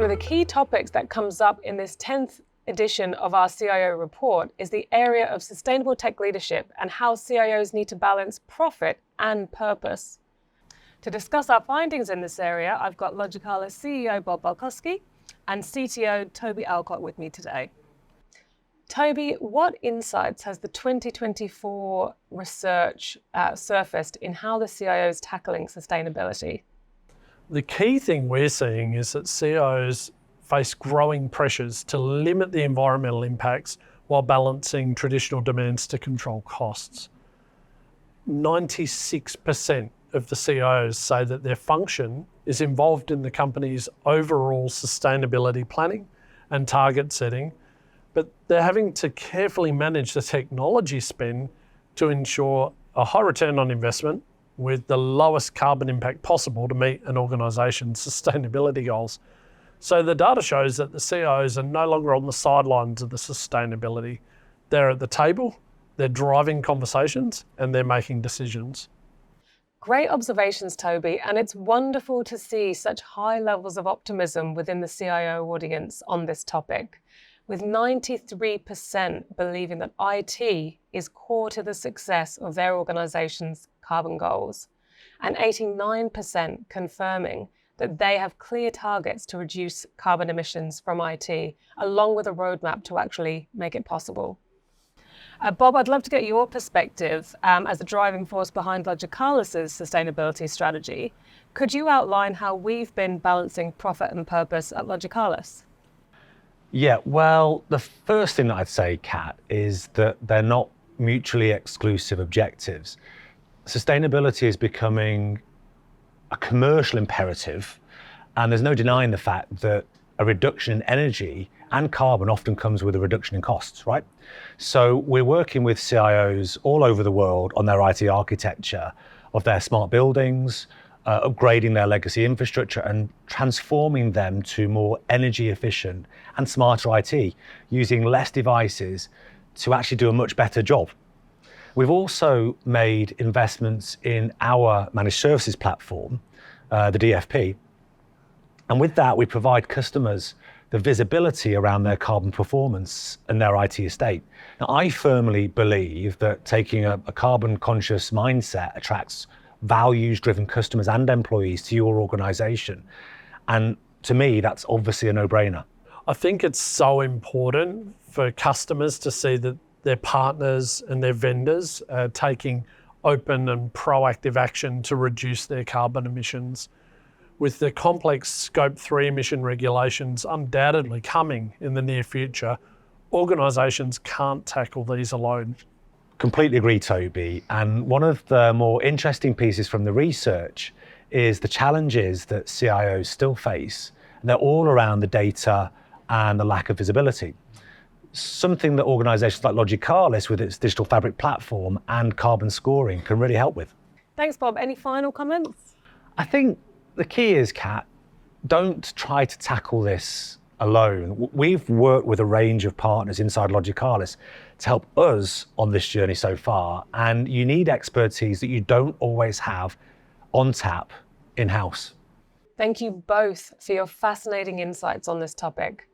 of the key topics that comes up in this 10th edition of our CIO report is the area of sustainable tech leadership and how CIOs need to balance profit and purpose. To discuss our findings in this area, I've got Logicalis CEO Bob Bailkoski and CTO Toby Alcock with me today. Toby, what insights has the 2024 research surfaced in how the CIO is tackling sustainability? The key thing we're seeing is that CIOs face growing pressures to limit the environmental impacts while balancing traditional demands to control costs. 96% of the CIOs say that their function is involved in the company's overall sustainability planning and target setting, but they're having to carefully manage the technology spend to ensure a high return on investment with the lowest carbon impact possible to meet an organisation's sustainability goals. So the data shows that the CIOs are no longer on the sidelines of the sustainability. They're at the table, they're driving conversations, and they're making decisions. Great observations, Toby, and it's wonderful to see such high levels of optimism within the CIO audience on this topic, with 93% believing that IT is core to the success of their organisation's carbon goals, and 89% confirming that they have clear targets to reduce carbon emissions from IT, along with a roadmap to actually make it possible. Bob, I'd love to get your perspective as the driving force behind Logicalis' sustainability strategy. Could you outline how we've been balancing profit and purpose at Logicalis? Yeah, well, the first thing that I'd say, Kat, is that they're not mutually exclusive objectives. Sustainability is becoming a commercial imperative, and there's no denying the fact that a reduction in energy and carbon often comes with a reduction in costs, right? So we're working with CIOs all over the world on their IT architecture of their smart buildings, upgrading their legacy infrastructure and transforming them to more energy efficient and smarter IT, using less devices to actually do a much better job. We've also made investments in our managed services platform, the DFP. And with that, we provide customers the visibility around their carbon performance and their IT estate. Now, I firmly believe that taking a carbon conscious mindset attracts values-driven customers and employees to your organization. And to me, that's obviously a no-brainer. I think it's so important for customers to see that their partners and their vendors are taking open and proactive action to reduce their carbon emissions. With the complex Scope 3 emission regulations undoubtedly coming in the near future, organisations can't tackle these alone. Completely agree, Toby. And one of the more interesting pieces from the research is the challenges that CIOs still face. And they're all around the data and the lack of visibility. Something that organisations like Logicalis with its digital fabric platform and carbon scoring can really help with. Thanks, Bob. Any final comments? I think the key is, Kat, don't try to tackle this alone. We've worked with a range of partners inside Logicalis to help us on this journey so far, and you need expertise that you don't always have on tap in-house. Thank you both for your fascinating insights on this topic.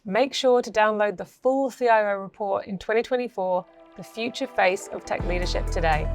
Make sure to download the full CIO report in 2024, The Future Face of Tech Leadership today.